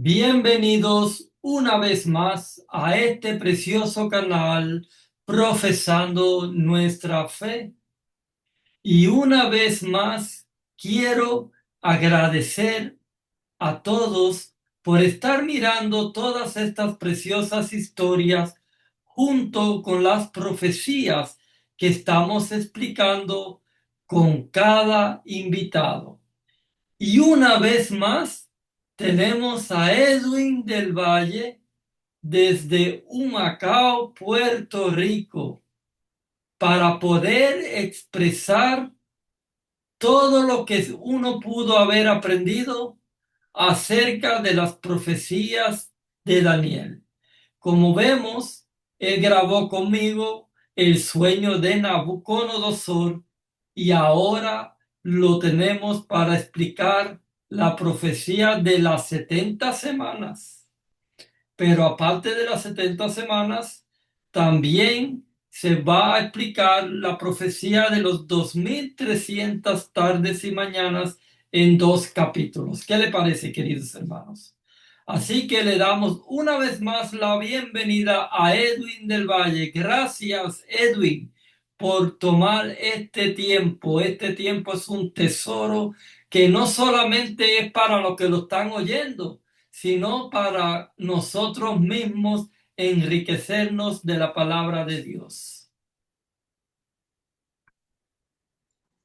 Bienvenidos una vez más a este precioso canal Profesando Nuestra Fe. Y una vez más quiero agradecer a todos por estar mirando todas estas preciosas historias junto con las profecías que estamos explicando con cada invitado. Y una vez más tenemos a Edwin del Valle desde Humacao, Puerto Rico, para poder expresar todo lo que uno pudo haber aprendido acerca de las profecías de Daniel. Como vemos, él grabó conmigo el sueño de Nabucodonosor y ahora lo tenemos para explicar la profecía de las 70 semanas. Pero aparte de las 70 semanas, también se va a explicar la profecía de los 2300 tardes y mañanas en dos capítulos. ¿Qué le parece, queridos hermanos? Así que le damos una vez más la bienvenida a Edwin del Valle. Gracias, Edwin, por tomar este tiempo. Este tiempo es un tesoro que no solamente es para los que lo están oyendo, sino para nosotros mismos enriquecernos de la palabra de Dios.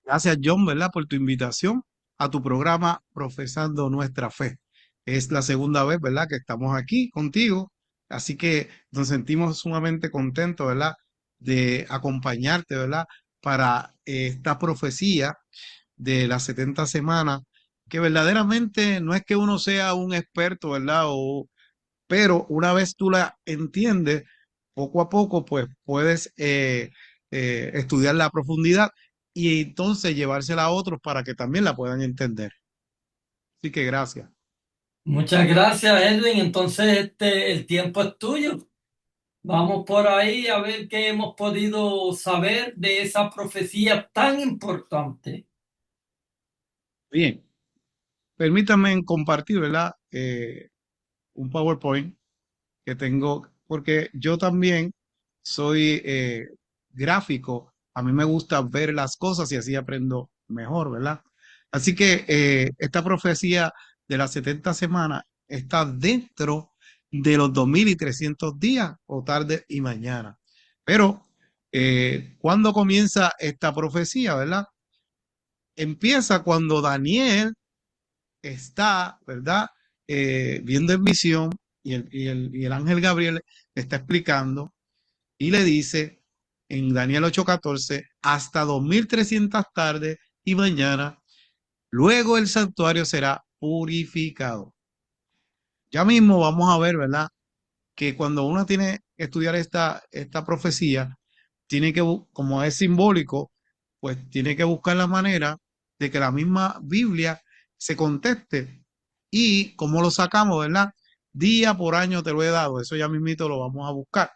Gracias, John, ¿verdad? Por tu invitación a tu programa Profesando Nuestra Fe. Es la segunda vez, ¿verdad? Que estamos aquí contigo. Así que nos sentimos sumamente contentos, ¿verdad? De acompañarte, ¿verdad? Para esta profecía de las 70 semanas, que verdaderamente no es que uno sea un experto, ¿verdad? Pero una vez tú la entiendes, poco a poco, pues puedes estudiarla a profundidad y entonces llevársela a otros para que también la puedan entender. Así que gracias. Muchas gracias, Edwin. Entonces, el tiempo es tuyo. Vamos por ahí a ver qué hemos podido saber de esa profecía tan importante. Bien, permítanme compartir, ¿verdad? Un PowerPoint que tengo, porque yo también soy gráfico. A mí me gusta ver las cosas y así aprendo mejor, ¿verdad? Así que esta profecía de las 70 semanas está dentro de los 2300 días o tarde y mañana. Pero, ¿cuándo comienza esta profecía, verdad? Empieza cuando Daniel está, ¿verdad? Viendo en visión y el ángel Gabriel le está explicando y le dice en Daniel 8:14, hasta 2300 tardes y mañana, luego el santuario será purificado. Ya mismo vamos a ver, ¿verdad? Que cuando uno tiene que estudiar esta profecía, tiene que, como es simbólico, pues tiene que buscar la manera de que la misma Biblia se conteste. Y como lo sacamos, ¿verdad? Día por año te lo he dado, eso ya mismito lo vamos a buscar.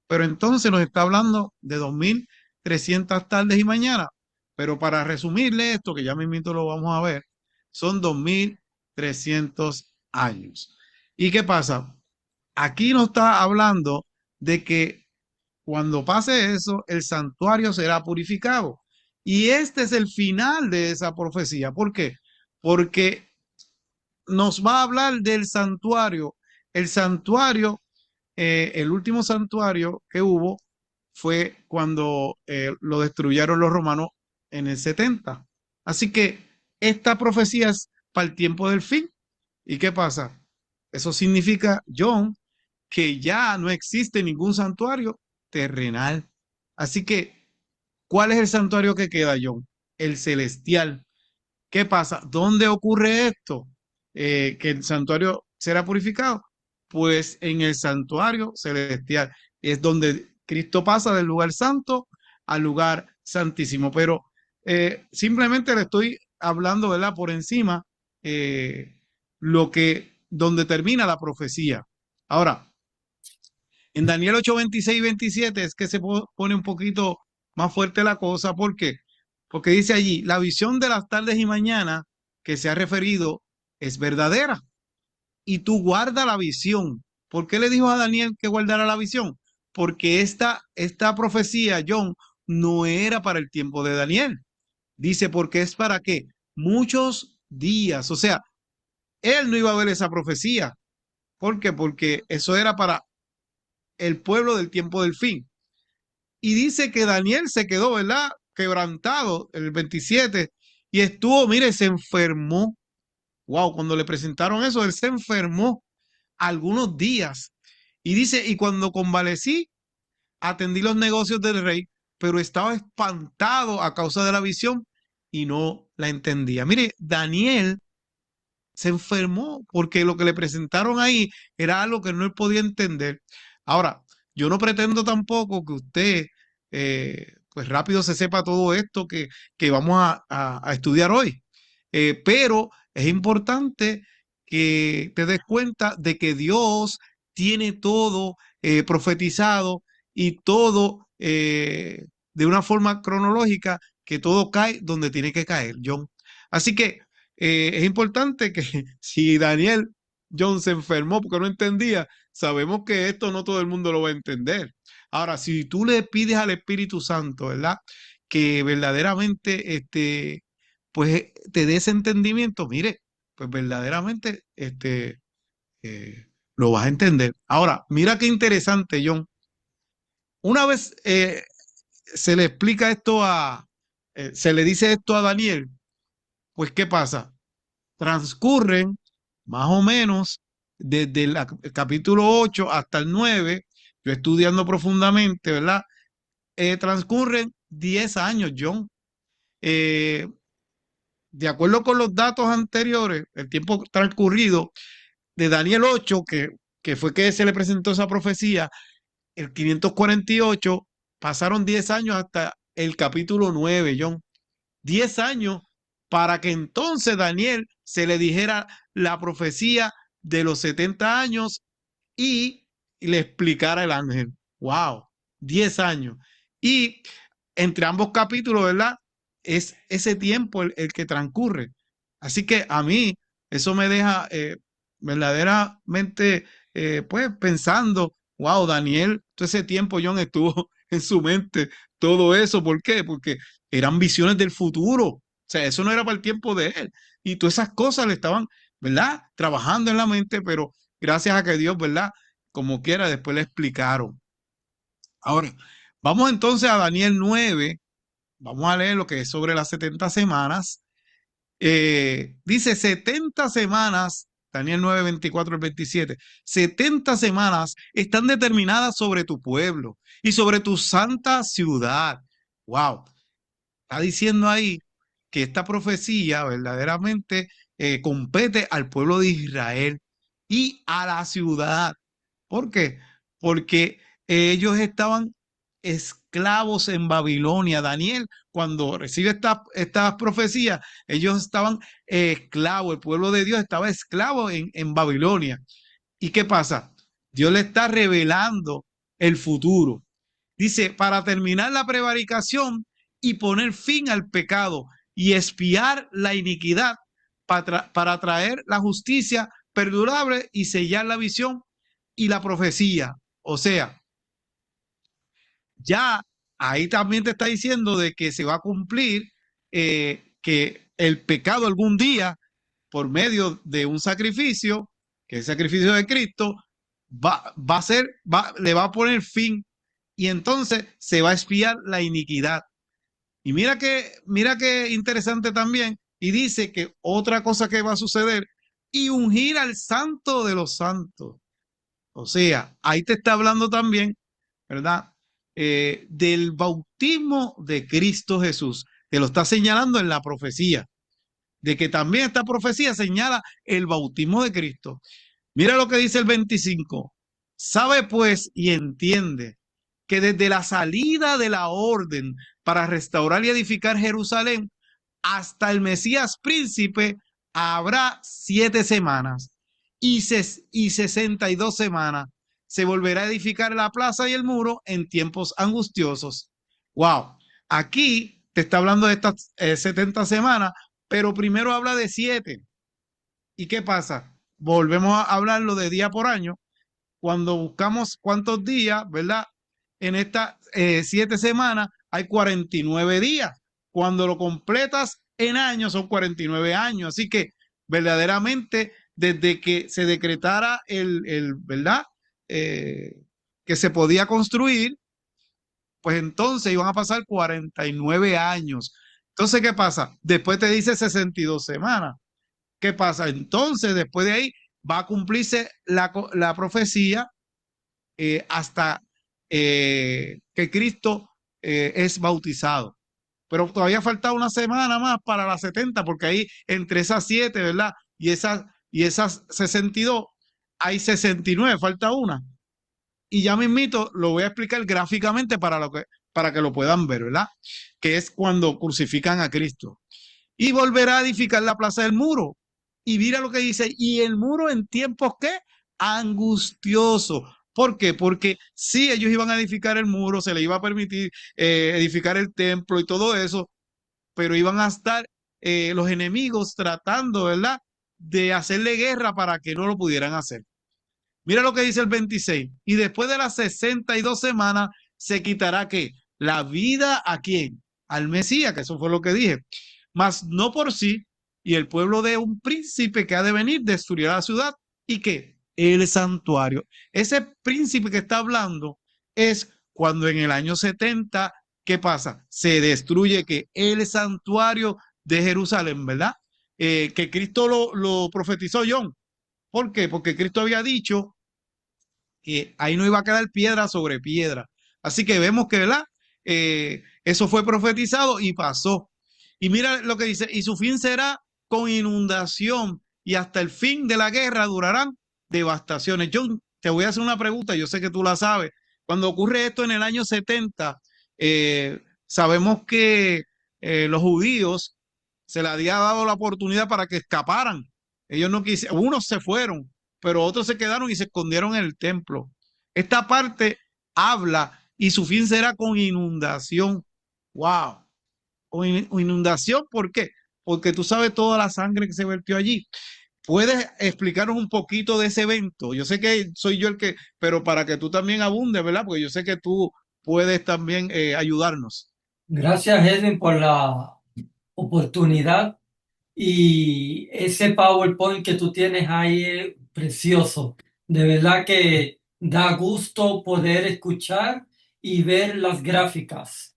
Pero entonces nos está hablando de 2300 tardes y mañana. Pero para resumirle esto, que ya mismito lo vamos a ver, son 2300 años. ¿Y qué pasa? Aquí nos está hablando de que cuando pase eso, el santuario será purificado. Y este es el final de esa profecía. ¿Por qué? Porque nos va a hablar del santuario. El santuario, el último santuario que hubo fue cuando lo destruyeron los romanos en el 70. Así que esta profecía es para el tiempo del fin. ¿Y qué pasa? Eso significa, John, que ya no existe ningún santuario terrenal. Así que, ¿cuál es el santuario que queda, John? El celestial. ¿Qué pasa? ¿Dónde ocurre esto? Que el santuario será purificado. Pues en el santuario celestial es donde Cristo pasa del lugar santo al lugar santísimo. Pero simplemente le estoy hablando, ¿verdad? Por encima, donde termina la profecía. Ahora, en Daniel 8, 26 y 27 es que se pone un poquito más fuerte la cosa. ¿Por qué? Porque dice allí, la visión de las tardes y mañana que se ha referido es verdadera. y tú guarda la visión. ¿Por qué le dijo a Daniel que guardara la visión? Porque esta profecía, John, no era para el tiempo de Daniel. Dice, porque es para qué? Muchos días. O sea, él no iba a ver esa profecía. ¿Por qué? Porque eso era para el pueblo del tiempo del fin. Y dice que Daniel se quedó, ¿verdad? Quebrantado el 27 y estuvo, mire, se enfermó. Wow, cuando le presentaron eso, él se enfermó algunos días. Y dice, y cuando convalecí, atendí los negocios del rey, pero estaba espantado a causa de la visión y no la entendía. Mire, Daniel se enfermó porque lo que le presentaron ahí era algo que no él podía entender. Ahora, yo no pretendo tampoco que usted, pues rápido se sepa todo esto que vamos a estudiar hoy. Pero es importante que te des cuenta de que Dios tiene todo profetizado y todo de una forma cronológica, que todo cae donde tiene que caer, John. Así que es importante que si Daniel John se enfermó porque no entendía, sabemos que esto no todo el mundo lo va a entender. Ahora, si tú le pides al Espíritu Santo, ¿verdad? Que verdaderamente pues te dé ese entendimiento, mire, pues verdaderamente lo vas a entender. Ahora, mira qué interesante, John. Una vez se le explica esto se le dice esto a Daniel, pues ¿qué pasa? Transcurren más o menos desde el capítulo 8 hasta el 9, yo estudiando profundamente, ¿verdad? Transcurren 10 años, John. Eh, de acuerdo con los datos anteriores, el tiempo transcurrido de Daniel 8, que fue que se le presentó esa profecía, el 548, pasaron 10 años hasta el capítulo 9, John. 10 años para que entonces Daniel se le dijera la profecía de los 70 años y le explicara el ángel. Wow, 10 años. Y entre ambos capítulos, ¿verdad? Es ese tiempo el que transcurre. Así que a mí eso me deja verdaderamente, pues pensando, wow, Daniel, todo ese tiempo John estuvo en su mente todo eso. ¿Por qué? Porque eran visiones del futuro. O sea, eso no era para el tiempo de él. Y todas esas cosas le estaban, ¿verdad? Trabajando en la mente, pero gracias a que Dios, ¿verdad? Como quiera, después le explicaron. Ahora, vamos entonces a Daniel 9. Vamos a leer lo que es sobre las 70 semanas. Dice 70 semanas, Daniel 9, 24 al 27. 70 semanas están determinadas sobre tu pueblo y sobre tu santa ciudad. Wow, está diciendo ahí que esta profecía verdaderamente compete al pueblo de Israel y a la ciudad. ¿Por qué? Porque ellos estaban esclavos en Babilonia. Daniel, cuando recibe estas profecías, ellos estaban esclavos, el pueblo de Dios estaba esclavo en Babilonia. ¿Y qué pasa? Dios le está revelando el futuro. Dice, para terminar la prevaricación y poner fin al pecado y expiar la iniquidad para traer la justicia perdurable y sellar la visión y la profecía. O sea, ya ahí también te está diciendo de que se va a cumplir que el pecado algún día, por medio de un sacrificio, que es el sacrificio de Cristo, va a ser, le va a poner fin y entonces se va a expiar la iniquidad. Y mira que interesante también. Y dice que otra cosa que va a suceder y ungir al santo de los santos. O sea, ahí te está hablando también, ¿verdad? Del bautismo de Cristo Jesús. Te lo está señalando en la profecía, de que también esta profecía señala el bautismo de Cristo. Mira lo que dice el 25. Sabe pues y entiende que desde la salida de la orden para restaurar y edificar Jerusalén hasta el Mesías príncipe habrá 7 semanas y 62 semanas. Se volverá a edificar la plaza y el muro en tiempos angustiosos. Wow, aquí te está hablando de estas 70 semanas, pero primero habla de 7. ¿Y qué pasa? volvemos a hablarlo de día por año, cuando buscamos cuántos días, ¿verdad? En estas 7 semanas hay 49 días. Cuando lo completas en años son 49 años. Así que verdaderamente desde que se decretara ¿verdad? Eh, que se podía construir, pues entonces iban a pasar 49 años. Entonces, ¿qué pasa? Después te dice 62 semanas. ¿Qué pasa? Entonces, después de ahí va a cumplirse la profecía hasta que Cristo es bautizado. Pero todavía falta una semana más para las 70, porque ahí entre esas 7, ¿verdad? Y esas 62, hay 69, falta una. Y ya mismito lo voy a explicar gráficamente para que lo puedan ver, ¿verdad? Que es cuando crucifican a Cristo. Y volverá a edificar la plaza del muro. Y mira lo que dice, y el muro en tiempos ¿qué? Angustioso. ¿Por qué? Porque si ellos iban a edificar el muro, se les iba a permitir edificar el templo y todo eso, pero iban a estar los enemigos tratando, ¿verdad? De hacerle guerra para que no lo pudieran hacer. Mira lo que dice el 26. Y después de las 62 semanas se quitará ¿qué? La vida ¿a quién? Al Mesías, que eso fue lo que dije. Mas no por sí, y el pueblo de un príncipe que ha de venir destruirá la ciudad y ¿qué? El santuario. Ese príncipe que está hablando es cuando en el año 70, ¿qué pasa? Se destruye que el santuario de Jerusalén, ¿verdad? Que Cristo lo profetizó John. ¿Por qué? Porque Cristo había dicho que ahí no iba a quedar piedra sobre piedra. Así que vemos que, ¿verdad? Eso fue profetizado y pasó. Y mira lo que dice, y su fin será con inundación y hasta el fin de la guerra durarán devastaciones. Yo te voy a hacer una pregunta, yo sé que tú la sabes. Cuando ocurre esto en el año 70, sabemos que los judíos se les había dado la oportunidad para que escaparan. Ellos no quisieron, unos se fueron, pero otros se quedaron y se escondieron en el templo. Esta parte habla y su fin será con inundación. ¡Wow! Con inundación, ¿por qué? Porque tú sabes toda la sangre que se vertió allí. ¿Puedes explicarnos un poquito de ese evento? Yo sé que soy yo el que, pero para que tú también abundes, ¿verdad? Porque yo sé que tú puedes también ayudarnos. Gracias, Edwin, por la oportunidad y ese PowerPoint que tú tienes ahí es precioso. De verdad que da gusto poder escuchar y ver las gráficas.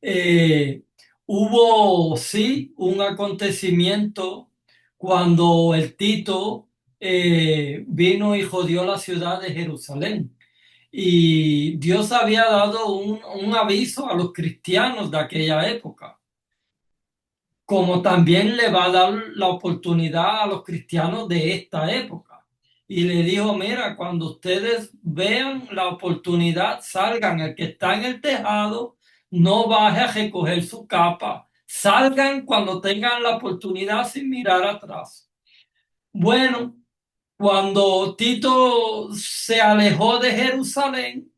Eh, Hubo, sí, un acontecimiento cuando el Tito vino y jodió la ciudad de Jerusalén. Y Dios había dado un aviso a los cristianos de aquella época, como también le va a dar la oportunidad a los cristianos de esta época. Y le dijo, mira, cuando ustedes vean la oportunidad, salgan, el que está en el tejado, no baje a recoger su capa, salgan cuando tengan la oportunidad sin mirar atrás. Bueno, cuando Tito se alejó de Jerusalén,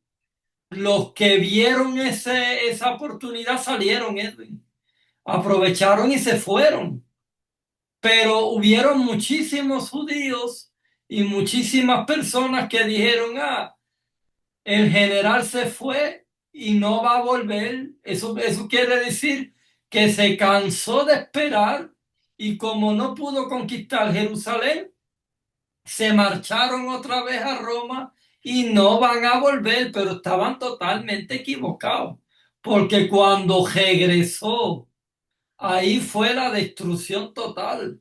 los que vieron esa oportunidad salieron, Edwin, aprovecharon y se fueron. Pero hubieron muchísimos judíos y muchísimas personas que dijeron, el general se fue y no va a volver. Eso quiere decir que se cansó de esperar y como no pudo conquistar Jerusalén, se marcharon otra vez a Roma y no van a volver, pero estaban totalmente equivocados, porque cuando regresó, ahí fue la destrucción total.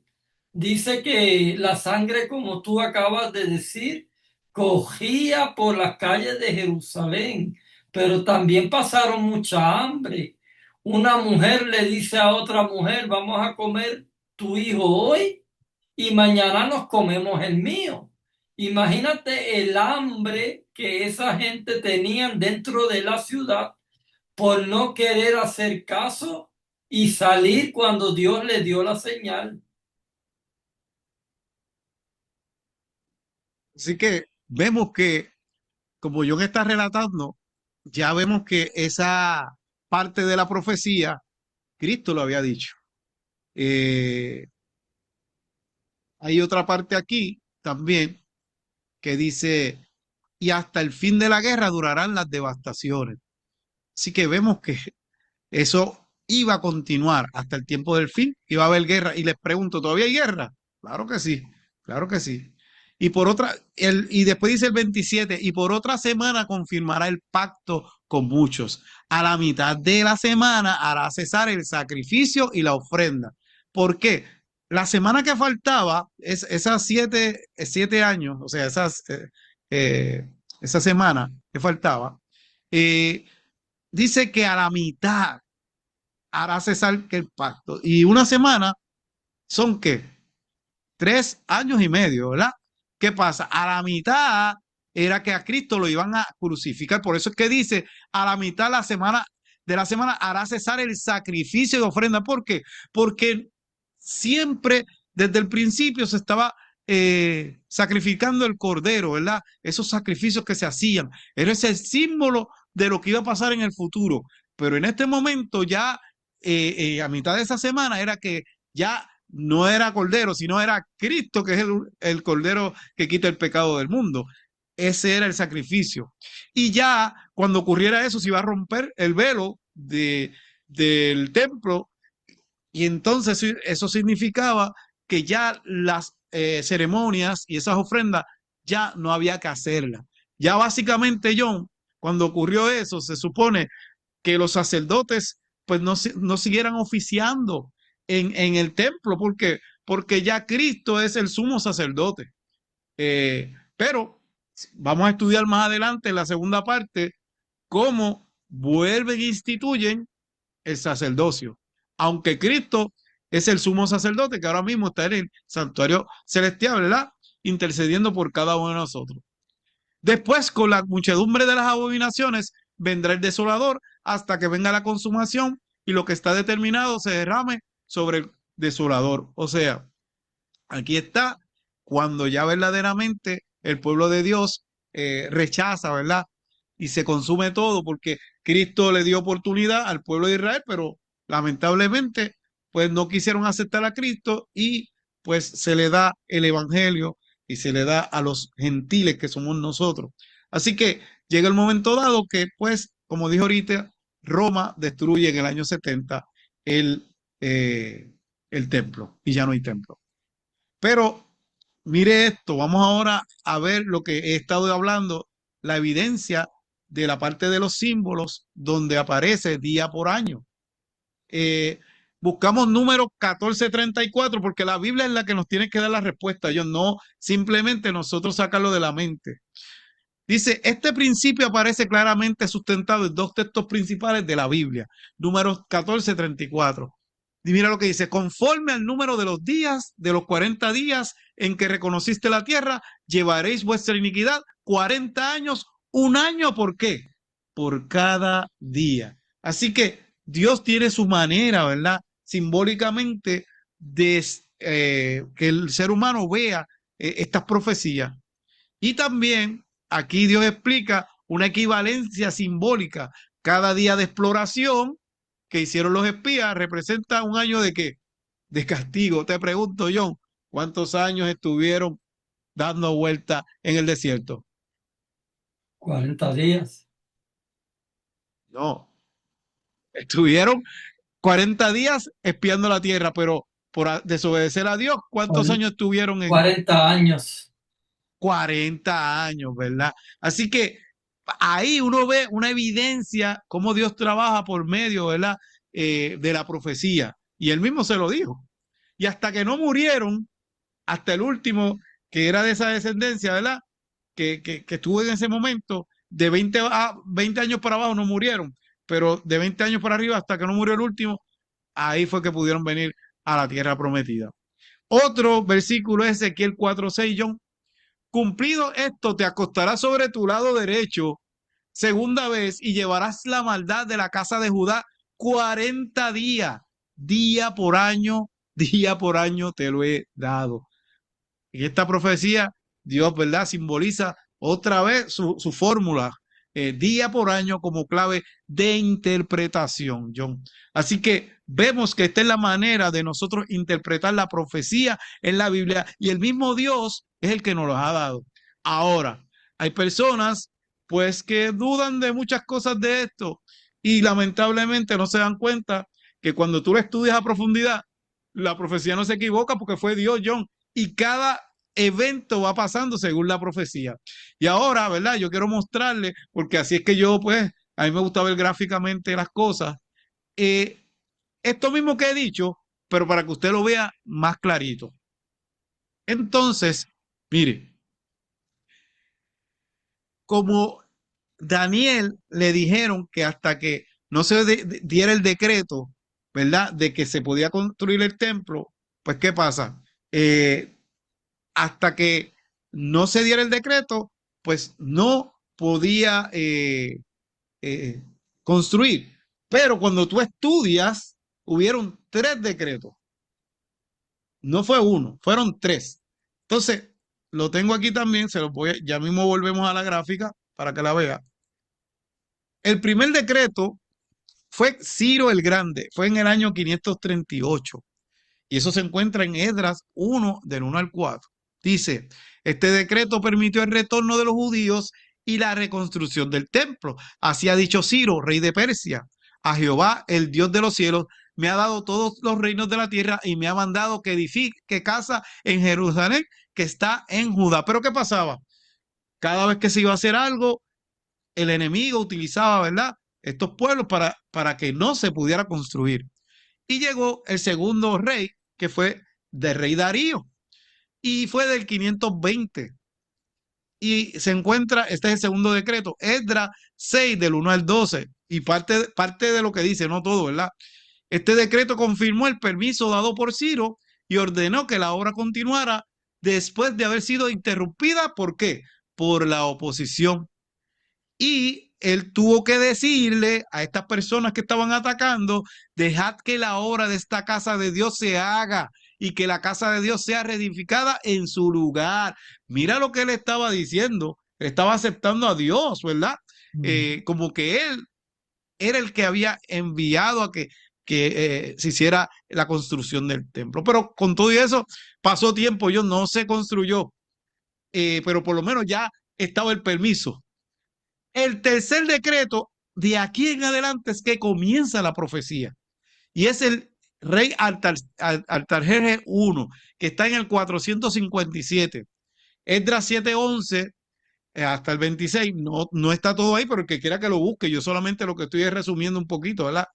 Dice que la sangre, como tú acabas de decir, cogía por las calles de Jerusalén, pero también pasaron mucha hambre. Una mujer le dice a otra mujer, vamos a comer tu hijo hoy y mañana nos comemos el mío. Imagínate el hambre que esa gente tenía dentro de la ciudad por no querer hacer caso y salir cuando Dios le dio la señal. Así que vemos que, como John está relatando, ya vemos que esa parte de la profecía, Cristo lo había dicho. Eh, Hay otra parte aquí, también que dice, y hasta el fin de la guerra durarán las devastaciones. Así que vemos que eso iba a continuar hasta el tiempo del fin, iba a haber guerra. Y les pregunto, ¿todavía hay guerra? Claro que sí, claro que sí. Y por otra, y después dice el 27, y por otra semana confirmará el pacto con muchos. A la mitad de la semana hará cesar el sacrificio y la ofrenda. ¿Por qué? La semana que faltaba, esas 7 años, o sea, eh, esa semana que faltaba, eh, dice que a la mitad hará cesar que el pacto. Y una semana son ¿qué? 3 años y medio, ¿verdad? ¿Qué pasa? A la mitad era que a Cristo lo iban a crucificar. Por eso es que dice, a la mitad de la semana hará cesar el sacrificio y ofrenda. ¿Por qué? Porque siempre, desde el principio, se estaba sacrificando el cordero, ¿verdad? Esos sacrificios que se hacían. Era ese símbolo de lo que iba a pasar en el futuro. Pero en este momento ya, a mitad de esa semana, era que ya no era cordero, sino era Cristo, que es el cordero que quita el pecado del mundo. Ese era el sacrificio. Y ya cuando ocurriera eso, se iba a romper el velo del templo, y entonces eso significaba que ya las ceremonias y esas ofrendas ya no había que hacerlas. Ya básicamente, John, cuando ocurrió eso, se supone que los sacerdotes pues no siguieran oficiando en el templo, porque ya Cristo es el sumo sacerdote. Pero vamos a estudiar más adelante en la segunda parte cómo vuelven e instituyen el sacerdocio. Aunque Cristo es el sumo sacerdote que ahora mismo está en el santuario celestial, ¿verdad? Intercediendo por cada uno de nosotros. Después, con la muchedumbre de las abominaciones, vendrá el desolador hasta que venga la consumación y lo que está determinado se derrame sobre el desolador. O sea, aquí está cuando ya verdaderamente el pueblo de Dios rechaza, ¿verdad? Y se consume todo porque Cristo le dio oportunidad al pueblo de Israel, pero lamentablemente pues no quisieron aceptar a Cristo y pues se le da el evangelio y se le da a los gentiles que somos nosotros. Así que llega el momento dado que pues, como dijo ahorita, Roma destruye en el año 70 el, eh, el templo y ya no hay templo. Pero mire esto, vamos ahora a ver lo que he estado hablando, la evidencia de la parte de los símbolos donde aparece día por año. Eh, Buscamos número 1434 porque la Biblia es la que nos tiene que dar la respuesta, yo no simplemente nosotros sacarlo de la mente. Dice, este principio aparece claramente sustentado en dos textos principales de la Biblia, números 14:34. Y mira lo que dice, conforme al número de los días, de los 40 días en que reconociste la tierra, llevaréis vuestra iniquidad 40 años, un año, ¿por qué? Por cada día. Así que Dios tiene su manera, ¿verdad? Simbólicamente de que el ser humano vea estas profecías. Y también aquí Dios explica una equivalencia simbólica. Cada día de exploración que hicieron los espías representa un año de qué? De castigo. Te pregunto, John, ¿cuántos años estuvieron dando vuelta en el desierto? 40 días. No, estuvieron 40 días espiando la tierra, pero por desobedecer a Dios, ¿cuántos años estuvieron en 40 años. 40 años, ¿verdad? Así que ahí uno ve una evidencia cómo Dios trabaja por medio, ¿verdad? De la profecía. Y él mismo se lo dijo. Y hasta que no murieron, hasta el último, que era de esa descendencia, ¿verdad? Que estuvo en ese momento, de 20 años para abajo no murieron, pero de 20 años para arriba, hasta que no murió el último, ahí fue que pudieron venir a la tierra prometida. Otro versículo es Ezequiel 4:6, John. Cumplido esto, te acostarás sobre tu lado derecho segunda vez y llevarás la maldad de la casa de Judá 40 días, día por año te lo he dado. En esta profecía, Dios, ¿verdad? Simboliza otra vez su fórmula, día por año como clave de interpretación, John. Así que vemos que esta es la manera de nosotros interpretar la profecía en la Biblia y el mismo Dios es el que nos los ha dado. Ahora, hay personas pues que dudan de muchas cosas de esto y lamentablemente no se dan cuenta que cuando tú lo estudias a profundidad, la profecía no se equivoca porque fue Dios, John, y cada evento va pasando según la profecía. Y ahora, ¿verdad? Yo quiero mostrarle, porque así es que yo, pues, a mí me gusta ver gráficamente las cosas. Eh, Esto mismo que he dicho, pero para que usted lo vea más clarito. Entonces, mire, como Daniel le dijeron que hasta que no se diera el decreto, ¿verdad? De que se podía construir el templo, pues ¿qué pasa? Hasta que no se diera el decreto, pues no podía eh, construir. Pero cuando tú estudias, hubieron tres decretos. No fue uno, fueron tres. Entonces, lo tengo aquí también, se los voy ya mismo volvemos a la gráfica para que la vea. El primer decreto fue Ciro el Grande, fue en el año 538 y eso se encuentra en Esdras 1 del 1 al 4. Dice, este decreto permitió el retorno de los judíos y la reconstrucción del templo. Así ha dicho Ciro, rey de Persia, a Jehová, el Dios de los cielos, me ha dado todos los reinos de la tierra y me ha mandado que edifique casa en Jerusalén, que está en Judá. Pero ¿qué pasaba? Cada vez que se iba a hacer algo, el enemigo utilizaba, ¿verdad? Estos pueblos para que no se pudiera construir. Y llegó el segundo rey, que fue del rey Darío, y fue del 520. Y se encuentra, este es el segundo decreto, Esdras 6 del 1 al 12, y parte de lo que dice, no todo, ¿verdad? Este decreto confirmó el permiso dado por Ciro y ordenó que la obra continuara después de haber sido interrumpida. ¿Por qué? Por la oposición. Y él tuvo que decirle a estas personas que estaban atacando, dejad que la obra de esta casa de Dios se haga y que la casa de Dios sea reedificada en su lugar. Mira lo que él estaba diciendo, estaba aceptando a Dios, ¿verdad? Como que él era el que había enviado a que se hiciera la construcción del templo. Pero con todo eso, pasó tiempo, yo no se construyó, pero por lo menos ya estaba el permiso. El tercer decreto, de aquí en adelante es que comienza la profecía. Y es el rey Artajerjes I, que está en el 457. Esdras 7:11 hasta el 26, no está todo ahí, pero el que quiera que lo busque, yo solamente lo que estoy es resumiendo un poquito, ¿verdad?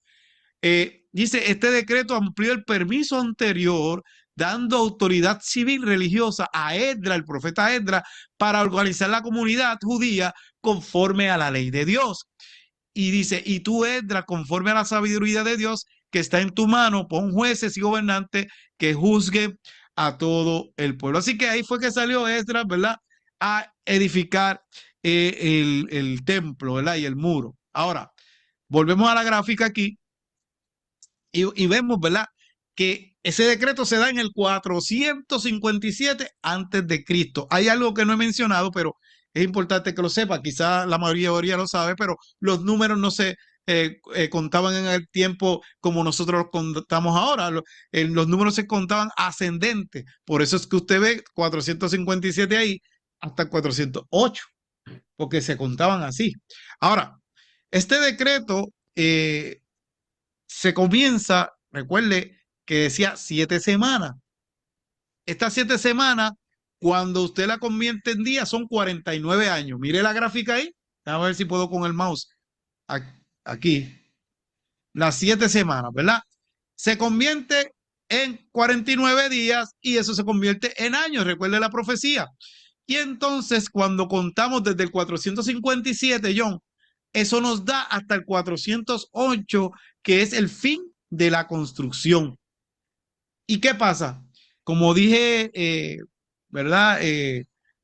Dice, este decreto amplió el permiso anterior, dando autoridad civil religiosa a Esdras, el profeta Esdras, para organizar la comunidad judía conforme a la ley de Dios. Y dice, y tú, Esdras, conforme a la sabiduría de Dios que está en tu mano, pon jueces y gobernantes que juzguen a todo el pueblo. Así que ahí fue que salió Esdras, ¿verdad? A edificar el templo, ¿verdad? Y el muro. Ahora, volvemos a la gráfica aquí y vemos, ¿verdad? Que ese decreto se da en el 457 antes de Cristo. Hay algo que no he mencionado, pero es importante que lo sepa. Quizá la mayoría lo sabe, pero los números no se contaban en el tiempo como nosotros los contamos ahora. Los números se contaban ascendentes. Por eso es que usted ve 457 ahí hasta 408, porque se contaban así. Ahora, este decreto se comienza, recuerde que decía 7 semanas. Estas 7 semanas, cuando usted la convierte en día, son 49 años. Mire la gráfica ahí. A ver si puedo con el mouse. Aquí. Las 7 semanas, ¿verdad? Se convierte en 49 días y eso se convierte en años. Recuerde la profecía. Y entonces, cuando contamos desde el 457, John, eso nos da hasta el 408, que es el fin de la construcción. ¿Y qué pasa? Como dije, ¿verdad?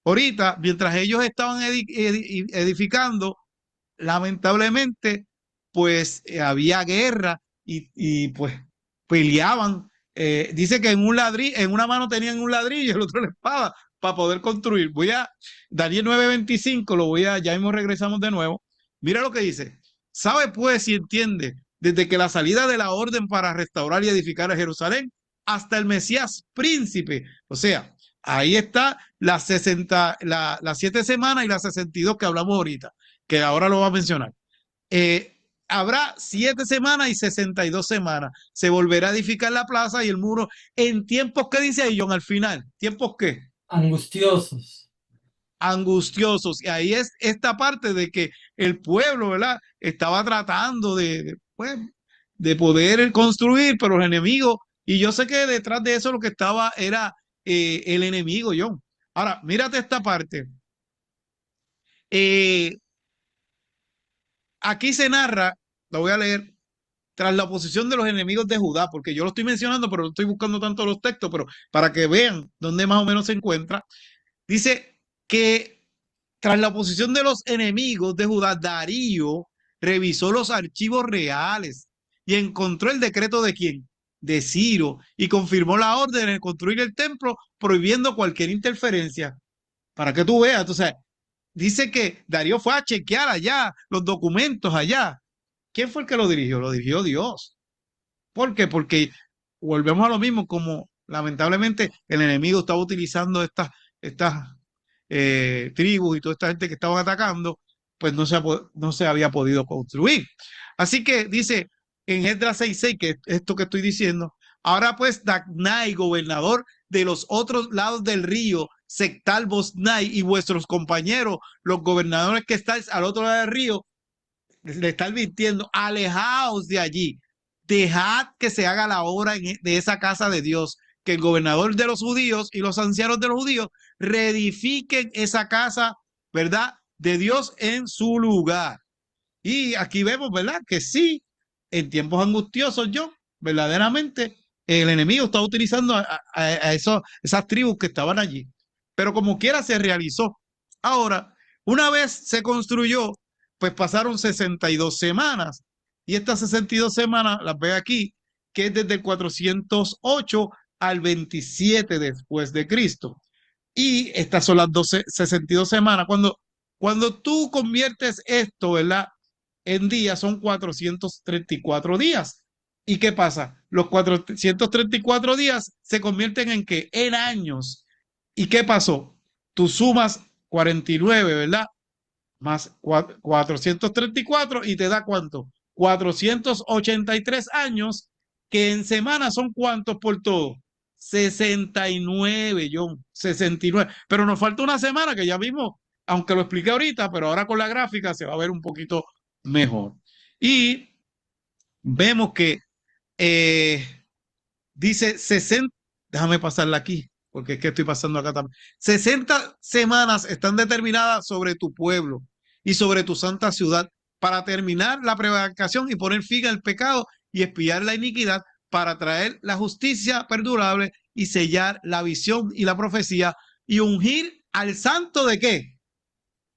Ahorita, mientras ellos estaban edificando, lamentablemente, pues había guerra y pues peleaban. Dice que en una mano tenían un ladrillo y el otro la espada para poder construir. Daniel 9:25, ya mismo regresamos de nuevo. Mira lo que dice. ¿Sabe pues si entiende desde que la salida de la orden para restaurar y edificar a Jerusalén hasta el Mesías príncipe. O sea, ahí está las 60, las 7 semanas y las 62 que hablamos ahorita, que ahora lo va a mencionar. Habrá 7 semanas y 62 semanas. Se volverá a edificar la plaza y el muro en tiempos que dice ahí, John, al final. ¿Tiempos qué? angustiosos. Angustiosos. Y ahí es esta parte de que el pueblo, ¿verdad? Estaba tratando pues, de poder construir, pero los enemigos, y yo sé que detrás de eso lo que estaba era el enemigo, John. Ahora, mírate esta parte. Eh, Aquí se narra, lo voy a leer, tras la oposición de los enemigos de Judá, porque yo lo estoy mencionando, pero no estoy buscando tanto los textos, pero para que vean dónde más o menos se encuentra, dice que tras la oposición de los enemigos de Judá, Darío revisó los archivos reales y encontró el decreto de quién, de Ciro, y confirmó la orden de construir el templo, prohibiendo cualquier interferencia. Para que tú veas, entonces, dice que Darío fue a chequear allá los documentos allá. ¿Quién fue el que lo dirigió? Lo dirigió Dios. ¿Por qué? Porque volvemos a lo mismo, como lamentablemente el enemigo estaba utilizando estas tribus y toda esta gente que estaban atacando, pues no se había podido construir. Así que dice en Esdras 6:6, que es esto que estoy diciendo, ahora pues Dacnai, gobernador de los otros lados del río, Sectal Bosnai, y vuestros compañeros, los gobernadores que estáis al otro lado del río, le está advirtiendo, alejaos de allí, dejad que se haga la obra de esa casa de Dios, que el gobernador de los judíos y los ancianos de los judíos reedifiquen esa casa, ¿verdad? De Dios en su lugar. Y aquí vemos, ¿verdad? Que sí, en tiempos angustiosos, yo, verdaderamente, el enemigo está utilizando esas tribus que estaban allí. Pero como quiera se realizó. Ahora, una vez se construyó, pues pasaron 62 semanas. Y estas 62 semanas, las ve aquí, que es desde el 408 al 27 después de Cristo. Y estas son las 62 semanas. Cuando tú conviertes esto, ¿verdad? En días son 434 días. ¿Y qué pasa? Los 434 días se convierten en qué? En años. ¿Y qué pasó? Tú sumas 49, ¿verdad? Más 434 y te da ¿cuánto? 483 años, que en semanas son ¿cuántos por todo? 69, John, 69. Pero nos falta una semana que ya vimos, aunque lo expliqué ahorita, pero ahora con la gráfica se va a ver un poquito mejor. Y vemos que eh, dice 60, déjame pasarla aquí, porque es que estoy pasando acá también. 60 semanas están determinadas sobre tu pueblo y sobre tu santa ciudad para terminar la prevaricación y poner fin al pecado y expiar la iniquidad, para traer la justicia perdurable y sellar la visión y la profecía y ungir al santo de qué?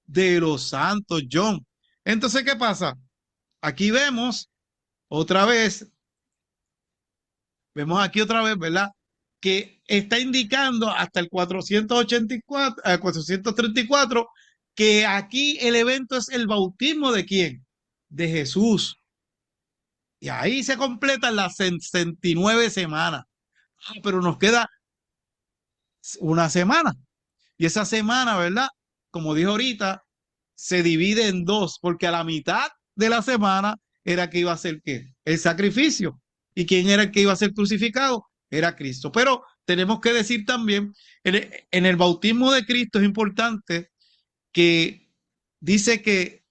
De los santos, John. Entonces, ¿qué pasa? Aquí vemos aquí otra vez, ¿verdad? Que está indicando hasta el 484, 434, que aquí el evento es el bautismo de quién? De Jesús. Y ahí se completan las 69 semanas. Pero nos queda una semana. Y esa semana, ¿verdad? Como dijo ahorita, se divide en dos, porque a la mitad de la semana era que iba a ser ¿qué? El sacrificio. ¿Y quién era el que iba a ser crucificado? Era Cristo. Pero tenemos que decir también, en el bautismo de Cristo es importante que dice que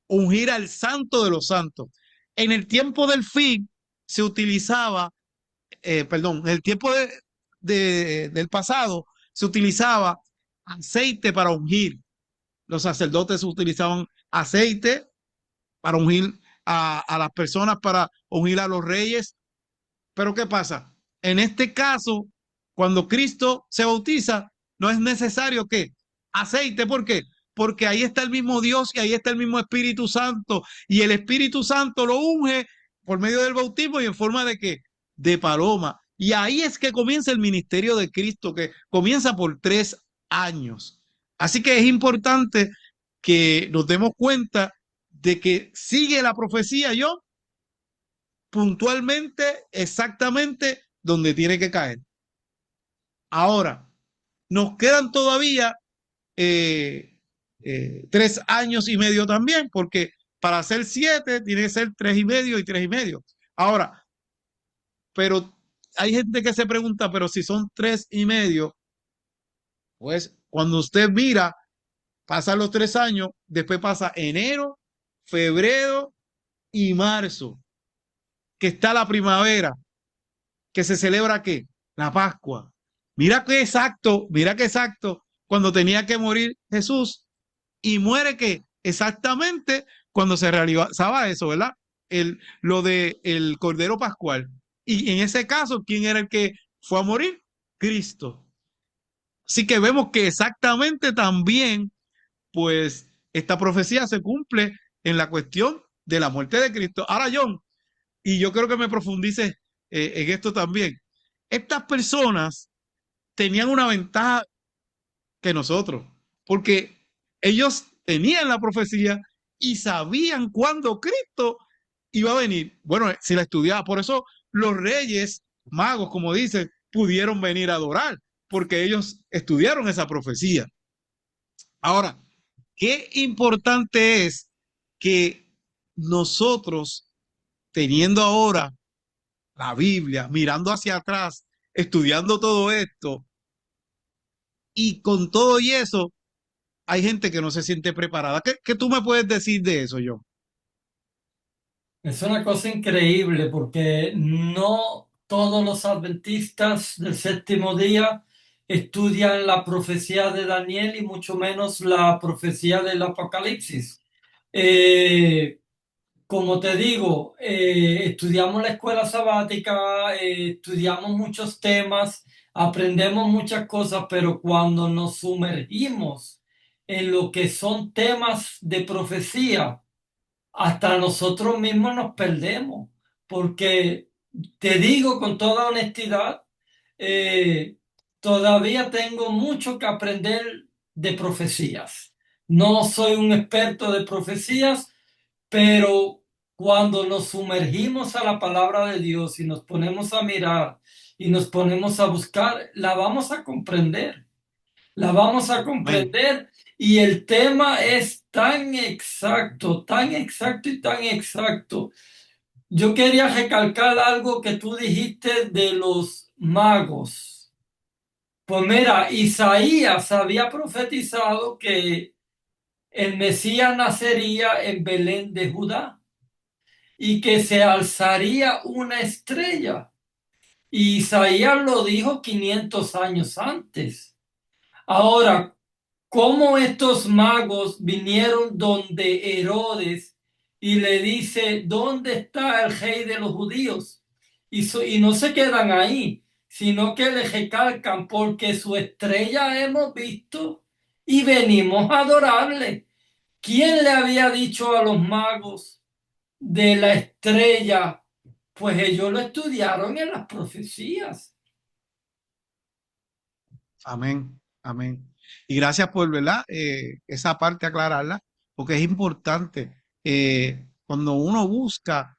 ungir al santo de los santos. En el tiempo del fin se utilizaba, perdón, en el tiempo del pasado se utilizaba aceite para ungir. Los sacerdotes utilizaban aceite para ungir a las personas, para ungir a los reyes. Pero ¿qué pasa? En este caso, cuando Cristo se bautiza, no es necesario que aceite. ¿Por qué? Porque ahí está el mismo Dios y ahí está el mismo Espíritu Santo. Y el Espíritu Santo lo unge por medio del bautismo y en forma de qué? De paloma. Y ahí es que comienza el ministerio de Cristo, que comienza por 3 años. Así que es importante que nos demos cuenta de que sigue la profecía, yo, puntualmente, exactamente donde tiene que caer. Ahora, nos quedan todavía eh, 3 años y medio también, porque para hacer 7 tiene que ser 3 y medio y 3 y medio. Ahora, pero hay gente que se pregunta, pero si son 3 y medio, pues cuando usted mira, pasan los 3 años, después pasa enero, febrero y marzo, que está la primavera, que se celebra ¿qué? La Pascua. Mira qué exacto, cuando tenía que morir Jesús y muere que exactamente cuando se realizaba eso, ¿verdad? Lo de el Cordero Pascual. Y en ese caso, ¿quién era el que fue a morir? Cristo. Así que vemos que exactamente también, pues, esta profecía se cumple en la cuestión de la muerte de Cristo. Ahora, John, y yo creo que me profundice en esto también. Estas personas tenían una ventaja que nosotros, porque ellos tenían la profecía y sabían cuándo Cristo iba a venir. Bueno, si la estudiaba, por eso los reyes magos, como dicen, pudieron venir a adorar, porque ellos estudiaron esa profecía. Ahora, qué importante es que nosotros, teniendo ahora la Biblia, mirando hacia atrás, estudiando todo esto, y con todo y eso, hay gente que no se siente preparada. ¿Qué tú me puedes decir de eso, John? Es una cosa increíble porque no todos los adventistas del séptimo día estudian la profecía de Daniel y mucho menos la profecía del Apocalipsis. Eh, Como te digo, estudiamos la escuela sabática, estudiamos muchos temas, aprendemos muchas cosas, pero cuando nos sumergimos en lo que son temas de profecía, hasta nosotros mismos nos perdemos, porque te digo con toda honestidad, eh, todavía tengo mucho que aprender de profecías. No soy un experto de profecías, pero cuando nos sumergimos a la palabra de Dios y nos ponemos a mirar y nos ponemos a buscar, la vamos a comprender, la vamos a Amén. comprender y el tema es tan exacto y tan exacto. Yo quería recalcar algo que tú dijiste de los magos. Pues mira, Isaías había profetizado que el Mesías nacería en Belén de Judá y que se alzaría una estrella. Y Isaías lo dijo 500 años antes. Ahora, ¿cómo estos magos vinieron donde Herodes y le dice, ¿dónde está el rey de los judíos? Y no se quedan ahí, sino que le recalcan porque su estrella hemos visto y venimos a adorarle. ¿Quién le había dicho a los magos de la estrella? Pues ellos lo estudiaron en las profecías. Amén. Amén. Y gracias por, ¿verdad? Esa parte aclararla, porque es importante. Cuando uno busca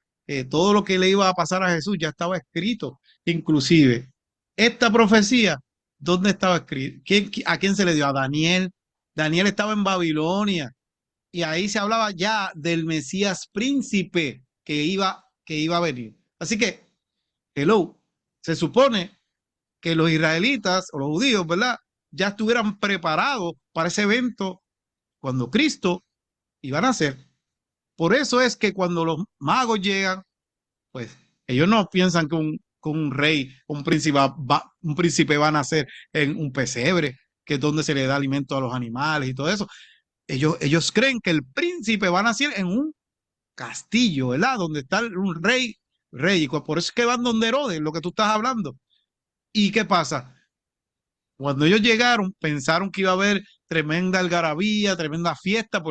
todo lo que le iba a pasar a Jesús, ya estaba escrito. Inclusive, esta profecía, ¿dónde estaba escrito? ¿A quién se le dio? A Daniel. Daniel estaba en Babilonia y ahí se hablaba ya del Mesías príncipe que iba a venir. Así que, hello, se supone que los israelitas o los judíos, ¿verdad? Ya estuvieran preparados para ese evento cuando Cristo iba a nacer. Por eso es que cuando los magos llegan, pues ellos no piensan que un rey, un príncipe va a nacer en un pesebre, que es donde se le da alimento a los animales y todo eso. Ellos creen que el príncipe va a nacer en un castillo, ¿verdad? Donde está un rey. Y por eso es que van donde Herodes, lo que tú estás hablando. ¿Y qué pasa? Cuando ellos llegaron, pensaron que iba a haber tremenda algarabía, tremenda fiesta,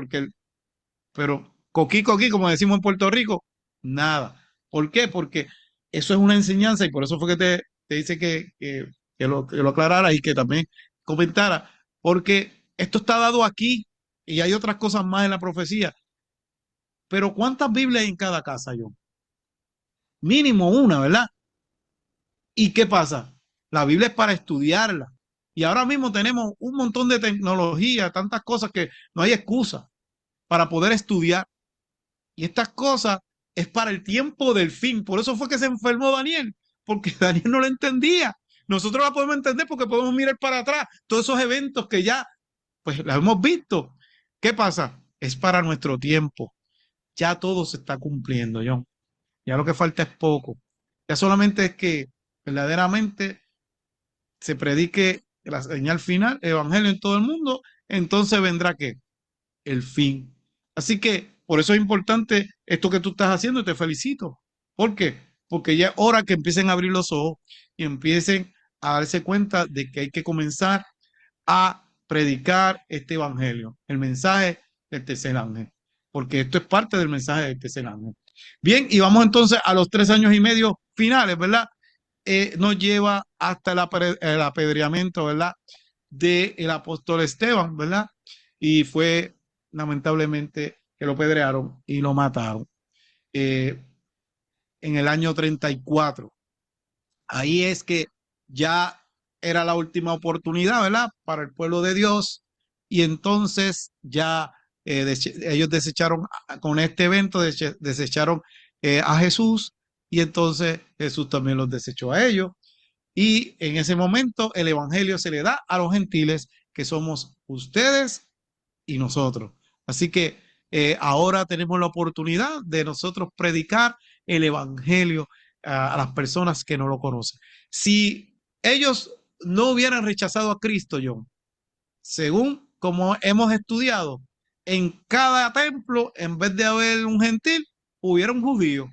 pero coquí, coquí, como decimos en Puerto Rico, nada. ¿Por qué? Porque eso es una enseñanza y por eso fue que te dice que lo aclarara y que también comentara, porque esto está dado aquí y hay otras cosas más en la profecía. Pero ¿cuántas Biblias hay en cada casa, yo? mínimo una, ¿verdad? ¿Y qué pasa? La Biblia es para estudiarla. Y ahora mismo tenemos un montón de tecnología, tantas cosas que no hay excusa para poder estudiar. Y estas cosas es para el tiempo del fin. Por eso fue que se enfermó Daniel, porque Daniel no lo entendía. Nosotros la podemos entender porque podemos mirar para atrás todos esos eventos que ya, pues, la hemos visto. ¿Qué pasa? Es para nuestro tiempo. Ya todo se está cumpliendo, John. Ya lo que falta es poco. Ya solamente es que verdaderamente se predique la señal final, el evangelio en todo el mundo, entonces vendrá ¿qué? El fin. Así que por eso es importante esto que tú estás haciendo y te felicito. ¿Por qué? Porque ya es hora que empiecen a abrir los ojos y empiecen a darse cuenta de que hay que comenzar a predicar este evangelio, el mensaje del tercer ángel, porque esto es parte del mensaje del tercer ángel. Bien, y vamos entonces a los 3 años y medio finales, ¿verdad? Nos lleva hasta el apedreamiento, ¿verdad? Del apóstol Esteban, ¿verdad? Y fue lamentablemente que lo apedrearon y lo mataron eh, en el año 34. Ahí es que ya era la última oportunidad, ¿verdad? Para el pueblo de Dios. Y entonces ya ellos desecharon, con este evento, desecharon a Jesús y entonces Jesús también los desechó a ellos. Y en ese momento el evangelio se le da a los gentiles, que somos ustedes y nosotros. Así que ahora tenemos la oportunidad de nosotros predicar el evangelio a las personas que no lo conocen. Si ellos no hubieran rechazado a Cristo, John, según como hemos estudiado, en cada templo, en vez de haber un gentil, hubiera un judío,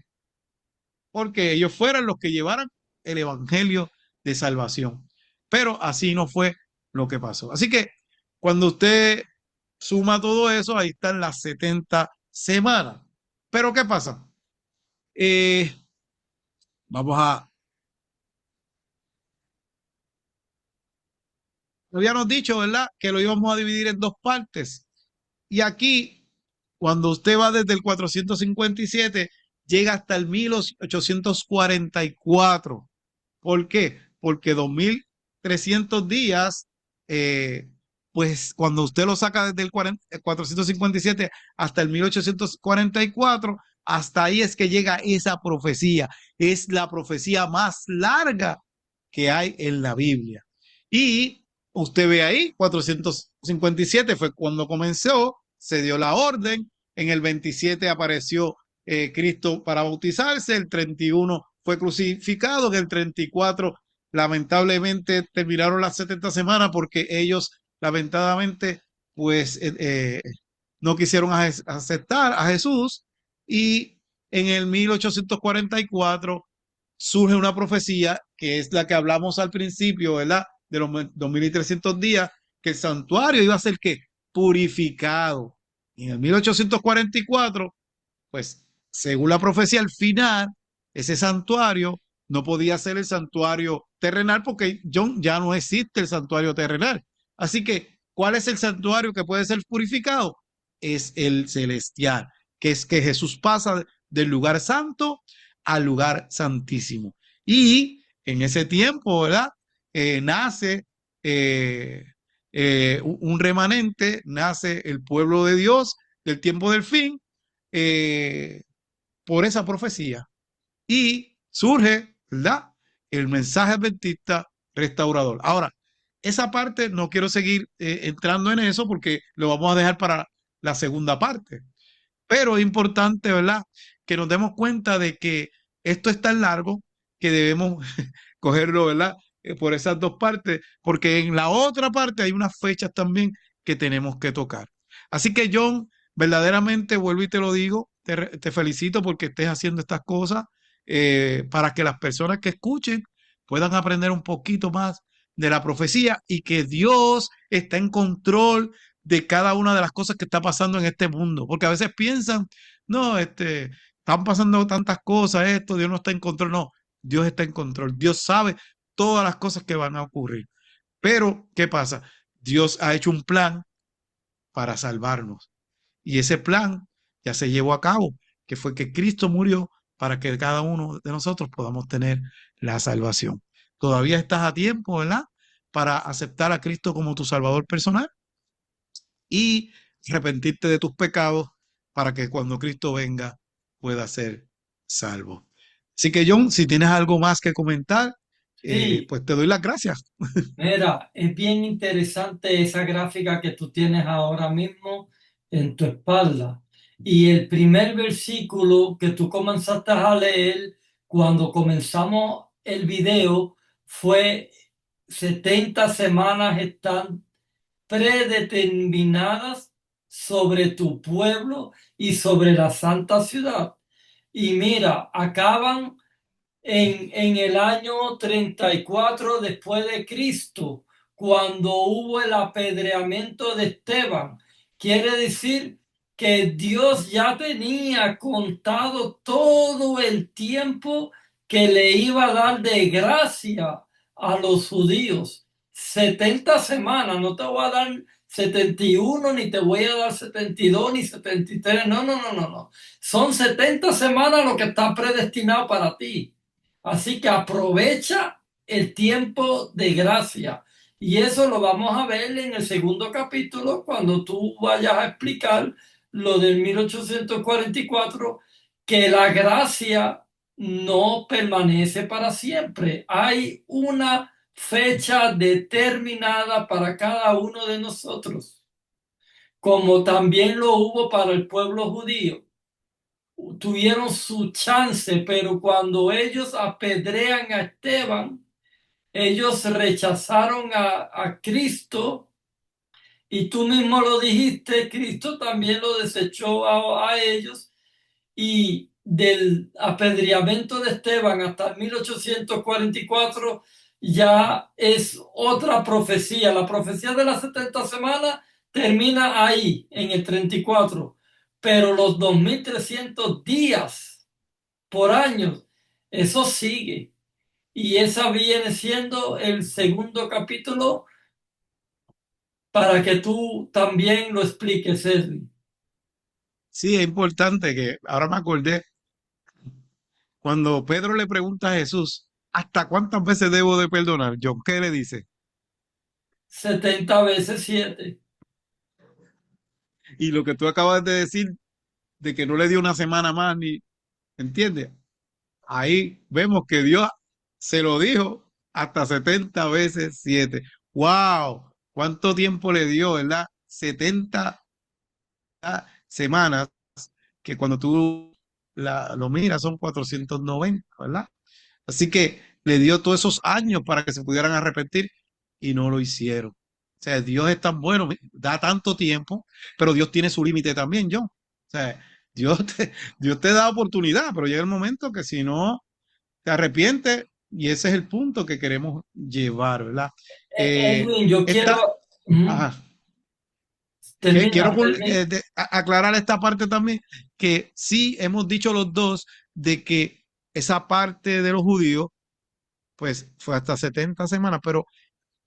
porque ellos fueran los que llevaran el evangelio de salvación. Pero así no fue lo que pasó. Así que cuando usted suma todo eso, ahí están las 70 semanas. Pero ¿qué pasa? Eh, vamos a, habíamos dicho, ¿verdad? Que lo íbamos a dividir en dos partes. Y aquí, cuando usted va desde el 457, llega hasta el 1844. ¿Por qué? Porque 2300 días, eh, pues cuando usted lo saca desde el 457 hasta el 1844, hasta ahí es que llega esa profecía. Es la profecía más larga que hay en la Biblia. Y usted ve ahí, 457 fue cuando comenzó, se dio la orden, en el 27 apareció Cristo para bautizarse, el 31 fue crucificado, en el 34 lamentablemente terminaron las 70 semanas porque ellos lamentablemente pues no quisieron aceptar a Jesús y en el 1844 surge una profecía que es la que hablamos al principio, ¿verdad? De los 2300 días, que el santuario iba a ser ¿qué? Purificado. Y en el 1844 pues según la profecía, al final, ese santuario no podía ser el santuario terrenal porque John, ya no existe el santuario terrenal. Así que, ¿cuál es el santuario que puede ser purificado? Es el celestial, que es que Jesús pasa del lugar santo al lugar santísimo. Y en ese tiempo, ¿verdad? Nace un remanente, nace el pueblo de Dios del tiempo del fin, eh, por esa profecía y surge, ¿verdad? El mensaje adventista restaurador. Ahora, esa parte no quiero seguir entrando en eso porque lo vamos a dejar para la segunda parte, pero es importante, ¿verdad? Que nos demos cuenta de que esto es tan largo que debemos cogerlo, ¿verdad? Por esas dos partes, porque en la otra parte hay unas fechas también que tenemos que tocar. Así que John, verdaderamente vuelvo y te lo digo, te felicito porque estés haciendo estas cosas para que las personas que escuchen puedan aprender un poquito más de la profecía y que Dios está en control de cada una de las cosas que está pasando en este mundo, porque a veces piensan, no, están pasando tantas cosas, esto, Dios no está en control, no, Dios está en control, Dios sabe todas las cosas que van a ocurrir. Pero, ¿qué pasa? Dios ha hecho un plan para salvarnos y ese plan ya se llevó a cabo, que fue que Cristo murió para que cada uno de nosotros podamos tener la salvación. Todavía estás a tiempo, ¿verdad? Para aceptar a Cristo como tu Salvador personal y arrepentirte de tus pecados para que cuando Cristo venga puedas ser salvo. Así que John, si tienes algo más que comentar, Sí, pues te doy las gracias. mira, es bien interesante esa gráfica que tú tienes ahora mismo en tu espalda. Y el primer versículo que tú comenzaste a leer cuando comenzamos el video fue 70 semanas están predeterminadas sobre tu pueblo y sobre la santa ciudad. Y mira, acaban en el año 34 después de Cristo, cuando hubo el apedreamiento de Esteban. Quiere decir que Dios ya tenía contado todo el tiempo que le iba a dar de gracia a los judíos. 70 semanas, no te voy a dar 71, ni te voy a dar 72, ni 73. No, no, no, no, no. Son 70 semanas lo que está predestinado para ti. Así que aprovecha el tiempo de gracia. Y eso lo vamos a ver en el segundo capítulo, cuando tú vayas a explicar lo del 1844, que la gracia no permanece para siempre. Hay una fecha determinada para cada uno de nosotros, como también lo hubo para el pueblo judío. Tuvieron su chance, pero cuando ellos apedrean a Esteban, ellos rechazaron a Cristo, y tú mismo lo dijiste, Cristo también lo desechó a ellos, y del apedreamiento de Esteban hasta 1844 ya es otra profecía. La profecía de las 70 semanas termina ahí, en el 34, pero los 2300 días por año, eso sigue. Y esa viene siendo el segundo capítulo para que tú también lo expliques, Edwin. Sí, es importante que ahora me acordé cuando Pedro le pregunta a Jesús, ¿hasta cuántas veces debo de perdonar? John, ¿qué le dice? 70 veces 7. Y lo que tú acabas de decir, de que no le dio una semana más, ni, ¿entiendes? Ahí vemos que Dios se lo dijo hasta 70 veces 7. ¡Wow! ¿Cuánto tiempo le dio, verdad? 70 semanas, que cuando tú lo miras son 490, ¿verdad? Así que le dio todos esos años para que se pudieran arrepentir y no lo hicieron. O sea, Dios es tan bueno, da tanto tiempo, pero Dios tiene su límite también, John. O sea, Dios te da oportunidad, pero llega el momento que si no te arrepientes, y ese es el punto que queremos llevar, ¿verdad? Edwin, yo quiero... Esta, Mm, ajá, que quiero termina, termina. aclarar esta parte también, que sí hemos dicho los dos de que esa parte de los judíos, pues fue hasta 70 semanas, pero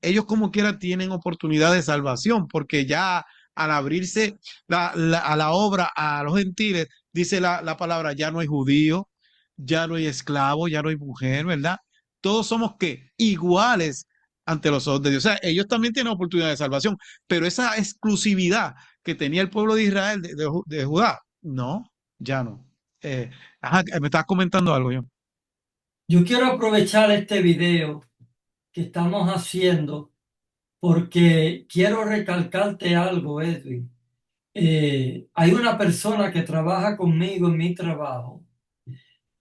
ellos como quiera tienen oportunidad de salvación, porque ya al abrirse a la obra a los gentiles, dice la palabra, ya no hay judío, ya no hay esclavo, ya no hay mujer, ¿verdad? Todos somos que iguales ante los ojos de Dios. O sea, ellos también tienen oportunidad de salvación, pero esa exclusividad que tenía el pueblo de Israel, de Judá, no, ya no. Ajá, me estabas comentando algo yo. Yo quiero aprovechar este video que estamos haciendo porque quiero recalcarte algo, Edwin. Hay una persona que trabaja conmigo en mi trabajo,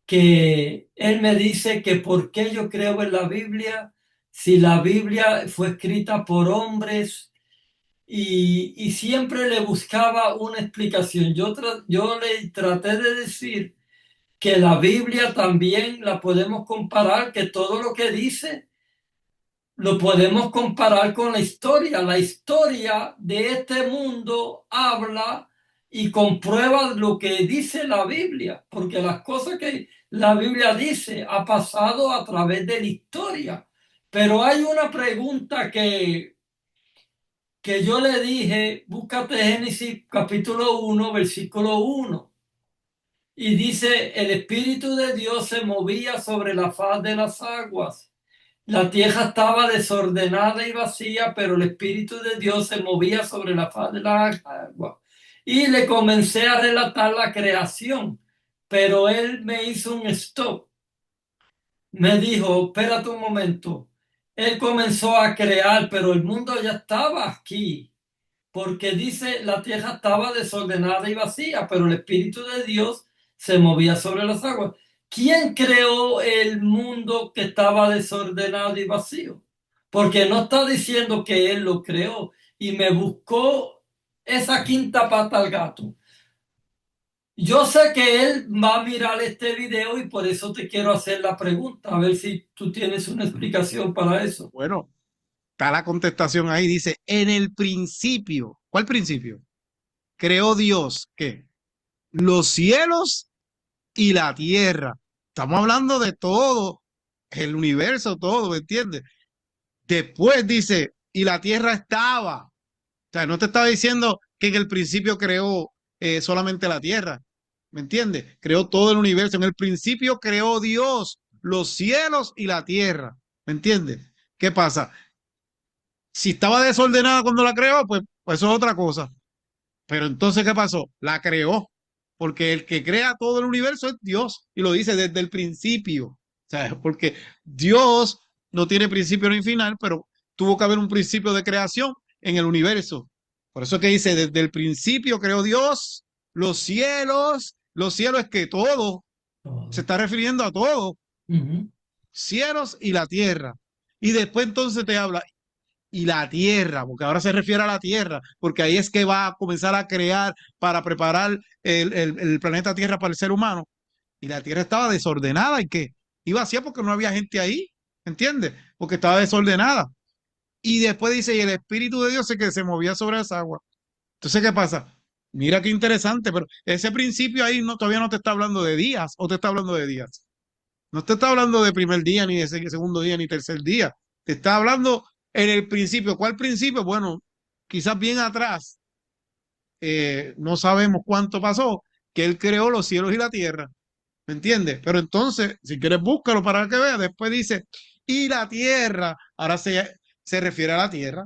que él me dice que por qué yo creo en la Biblia, si la Biblia fue escrita por hombres, y siempre le buscaba una explicación. Yo le traté de decir que la Biblia también la podemos comparar, que todo lo que dice lo podemos comparar con la historia. La historia de este mundo habla y comprueba lo que dice la Biblia, porque las cosas que la Biblia dice ha pasado a través de la historia. Pero hay una pregunta que yo le dije, búscate Génesis capítulo 1 versículo 1. Y dice, el Espíritu de Dios se movía sobre la faz de las aguas. La tierra estaba desordenada y vacía, pero el Espíritu de Dios se movía sobre la faz de las aguas. Y le comencé a relatar la creación, pero él me hizo un stop. Me dijo, espérate un momento. Él comenzó a crear, pero el mundo ya estaba aquí, porque dice, la tierra estaba desordenada y vacía, pero el Espíritu de Dios se movía sobre las aguas. ¿Quién creó el mundo que estaba desordenado y vacío? Porque no está diciendo que Él lo creó y me buscó esa quinta pata al gato. Yo sé que él va a mirar este video y por eso te quiero hacer la pregunta, a ver si tú tienes una explicación para eso. Bueno, está la contestación ahí, dice, en el principio, ¿cuál principio? Creó Dios, ¿qué? Los cielos y la tierra. Estamos hablando de todo, el universo, todo, ¿me entiendes? Después dice, y la tierra estaba. O sea, no te estaba diciendo que en el principio creó solamente la tierra, ¿me entiendes? Creó todo el universo. En el principio creó Dios los cielos y la tierra, ¿me entiendes? ¿Qué pasa? Si estaba desordenada cuando la creó, pues eso es otra cosa. Pero entonces, ¿qué pasó? La creó, porque el que crea todo el universo es Dios, y lo dice desde el principio. O sea, porque Dios no tiene principio ni final, pero tuvo que haber un principio de creación en el universo. Por eso que dice, desde el principio creó Dios los cielos es que todo, se Todo. está refiriendo a todo, Ujú. cielos y la tierra. Y después entonces te habla, y la tierra, porque ahora se refiere a la tierra, porque ahí es que va a comenzar a crear para preparar el planeta Tierra para el ser humano. Y la tierra estaba desordenada y que iba vacía porque no había gente ahí, ¿entiendes? Porque estaba desordenada. Y después dice, y el Espíritu de Dios es que se movía sobre las aguas. Entonces, ¿qué pasa? Mira qué interesante, pero ese principio ahí no, todavía no te está hablando de días, o te está hablando de días. No te está hablando de primer día, ni de segundo día, ni tercer día. Te está hablando en el principio. ¿Cuál principio? Bueno, quizás bien atrás, no sabemos cuánto pasó, que él creó los cielos y la tierra. ¿Me entiendes? Pero entonces, si quieres, búscalo para que veas. Después dice, y la tierra, ahora se refiere a la tierra,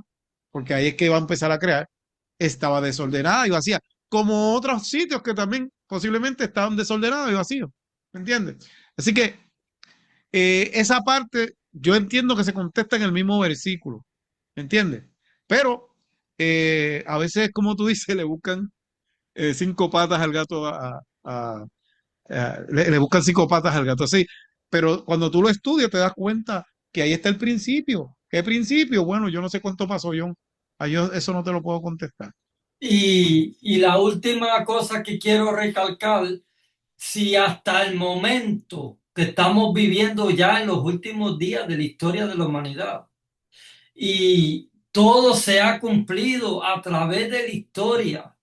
porque ahí es que va a empezar a crear. Estaba desordenada y vacía, como otros sitios que también posiblemente estaban desordenados y vacíos. ¿Me entiendes? Así que esa parte yo entiendo que se contesta en el mismo versículo, ¿me entiendes? Pero a veces, como tú dices, le buscan cinco patas al gato le buscan cinco patas al gato, sí. Pero cuando tú lo estudias te das cuenta que ahí está el principio. ¿Qué principio? Bueno, yo no sé cuánto pasó, John. Yo eso no te lo puedo contestar. Y la última cosa que quiero recalcar, si hasta el momento que estamos viviendo ya en los últimos días de la historia de la humanidad y todo se ha cumplido a través de la historia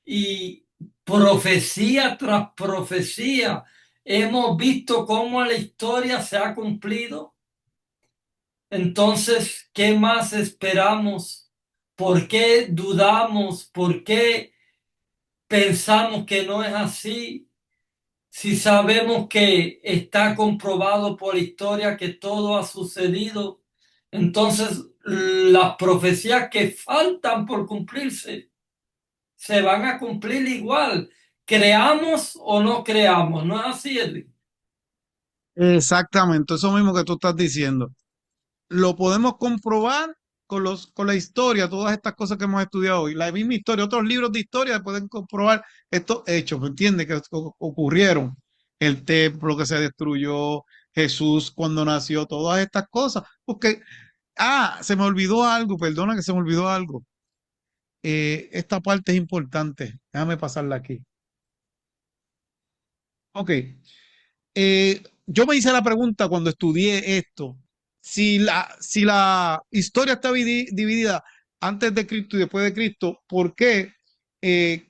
y profecía tras profecía, hemos visto cómo la historia se ha cumplido. Entonces, ¿qué más esperamos? ¿Por qué dudamos? ¿Por qué pensamos que no es así? Si sabemos que está comprobado por la historia que todo ha sucedido, entonces las profecías que faltan por cumplirse se van a cumplir igual, creamos o no creamos, ¿no es así, Edwin? Exactamente, eso mismo que tú estás diciendo. Lo podemos comprobar con la historia, todas estas cosas que hemos estudiado hoy. La misma historia, otros libros de historia pueden comprobar estos hechos, ¿me entiendes? Que ocurrieron. El templo que se destruyó, Jesús cuando nació, todas estas cosas. Porque, se me olvidó algo, perdona que se me olvidó algo. Esta parte es importante. Déjame pasarla aquí. Ok. Yo me hice la pregunta cuando estudié esto, si la historia está dividida antes de Cristo y después de Cristo, ¿por qué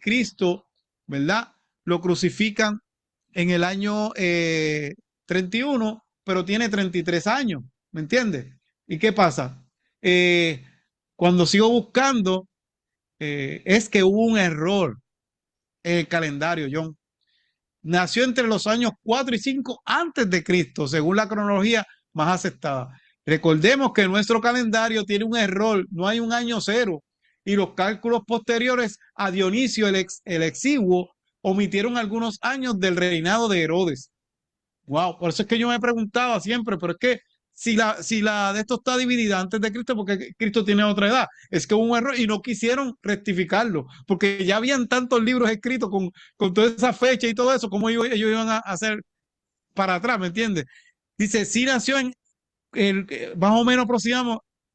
Cristo, ¿verdad? Lo crucifican en el año 31, pero tiene 33 años, ¿me entiendes? ¿Y qué pasa? Eh, Cuando sigo buscando, es que hubo un error en el calendario, John. nació entre los años 4 y 5 antes de Cristo, según la cronología más aceptada. Recordemos que nuestro calendario tiene un error, no hay un año cero, y los cálculos posteriores a Dionisio el Exiguo omitieron algunos años del reinado de Herodes. Wow, por eso es que yo me preguntaba siempre, pero es que si la de esto está dividida antes de Cristo, porque Cristo tiene otra edad, es que hubo un error y no quisieron rectificarlo, porque ya habían tantos libros escritos con toda esa fecha y todo eso, como ellos iban a hacer para atrás, ¿me entiendes? Dice, sí nació en más o menos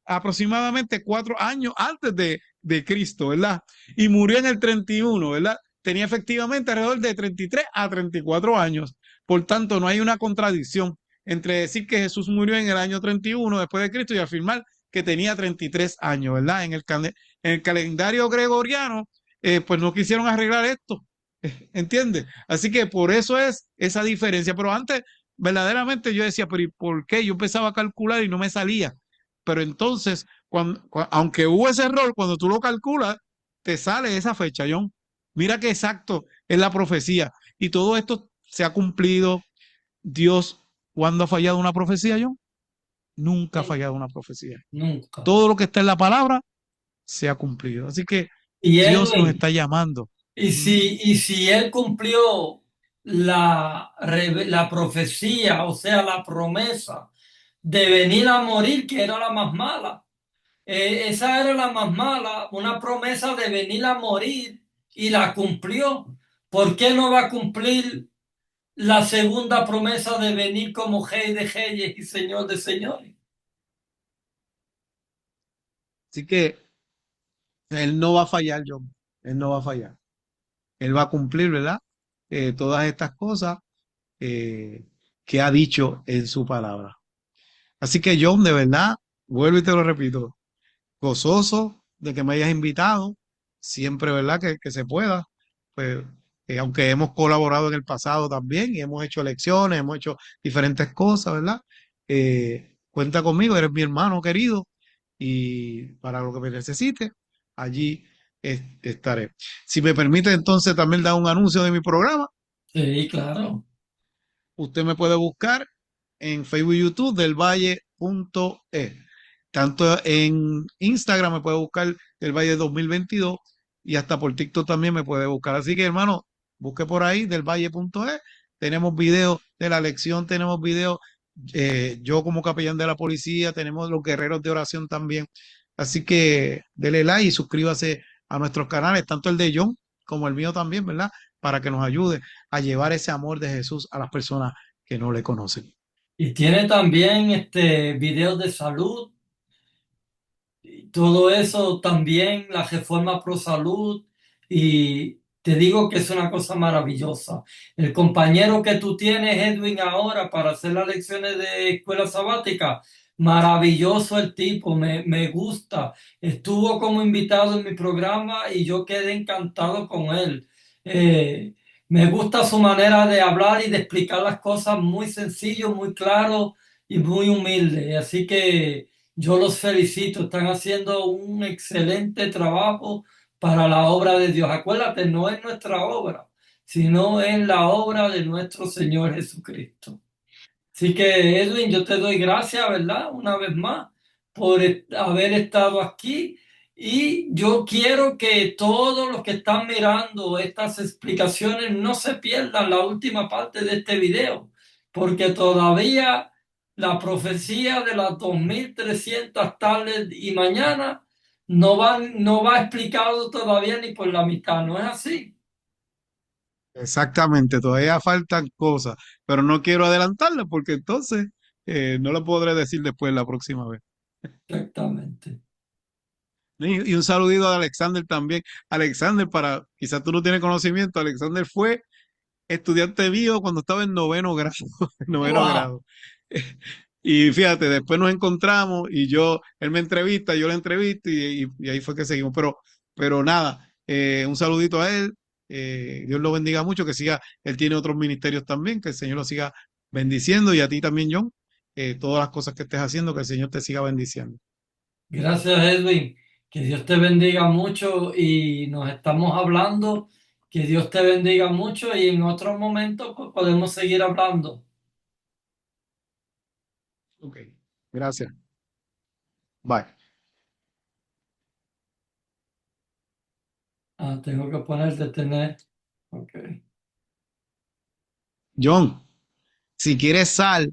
aproximadamente 4 años antes de Cristo, ¿verdad? Y murió en el 31, ¿verdad? Tenía efectivamente alrededor de 33 a 34 años. Por tanto, no hay una contradicción entre decir que Jesús murió en el año 31 después de Cristo y afirmar que tenía 33 años, ¿verdad? En el calendario gregoriano, pues no quisieron arreglar esto, ¿entiendes? Así que por eso es esa diferencia. Pero antes verdaderamente yo decía, pero ¿y por qué? Yo empezaba a calcular y no me salía. Pero entonces, aunque hubo ese error, cuando tú lo calculas, te sale esa fecha, John. Mira qué exacto es la profecía. Y todo esto se ha cumplido. Dios, ¿cuándo ha fallado una profecía, John? Nunca ha fallado una profecía. Nunca. Todo lo que está en la palabra se ha cumplido. Así que Y Dios nos Edwin, está llamando. Ujú. y si él cumplió la profecía, o sea, la promesa de venir a morir, que era la más mala, esa era la más mala, una promesa de venir a morir y la cumplió. ¿Por qué no va a cumplir la segunda promesa de venir como Rey de Reyes y Señor de Señores? Así que Él no va a fallar, John. Él no va a fallar. Él va a cumplir, ¿verdad? Todas estas cosas eh, que ha dicho en su palabra. Así que John, de verdad, vuelvo y te lo repito, gozoso de que me hayas invitado, siempre, ¿verdad? Que se pueda. Pues, aunque hemos colaborado en el pasado también y hemos hecho lecciones, hemos hecho diferentes cosas, ¿verdad? Cuenta conmigo, eres mi hermano querido y para lo que me necesite, allí estaré. Si me permite, entonces también dar un anuncio de mi programa. Sí, claro. Usted me puede buscar en Facebook y YouTube del Valle.e. Tanto en Instagram me puede buscar del Valle 2022 y hasta por TikTok también me puede buscar. Así que hermano, busque por ahí del Valle.e. Tenemos videos de la lección, tenemos videos yo como capellán de la policía, tenemos los guerreros de oración también. Así que dele like y suscríbase a nuestros canales, tanto el de John como el mío también, ¿verdad? Para que nos ayude a llevar ese amor de Jesús a las personas que no le conocen. Y tiene también videos de salud. Todo eso también, la reforma pro salud, y te digo que es una cosa maravillosa. El compañero que tú tienes, Edwin, ahora para hacer las lecciones de escuela sabática, maravilloso el tipo, me gusta. Estuvo como invitado en mi programa y yo quedé encantado con él. Eh, Me gusta su manera de hablar y de explicar las cosas muy sencillo, muy claro y muy humilde. Así que... Yo los felicito, están haciendo un excelente trabajo para la obra de Dios. Acuérdate, no es nuestra obra, sino es la obra de nuestro Señor Jesucristo. Así que, Edwin, yo te doy gracias, ¿verdad? Una vez más por haber estado aquí. Y yo quiero que todos los que están mirando estas explicaciones no se pierdan la última parte de este video, porque todavía la profecía de las 2300 tardes y mañana no va explicado todavía ni por la mitad, ¿no es así? Exactamente, todavía faltan cosas, pero no quiero adelantarlas porque entonces no lo podré decir después la próxima vez. Exactamente. Y un saludito a Alexander también. Alexander, quizás tú no tienes conocimiento, Alexander fue estudiante mío cuando estaba en noveno grado, en noveno ¡Wow! grado. Y fíjate, después nos encontramos y él me entrevista, yo le entrevisto y ahí fue que seguimos. Pero nada, un saludito a él, Dios lo bendiga mucho, que siga, él tiene otros ministerios también, que el Señor lo siga bendiciendo y a ti también, John, todas las cosas que estés haciendo, que el Señor te siga bendiciendo. Gracias, Edwin. Que Dios te bendiga mucho y nos estamos hablando. Que Dios te bendiga mucho y en otro momento pues, podemos seguir hablando. Ok, gracias. Bye. Ah, tengo que poner detener. Ok. John, si quieres sal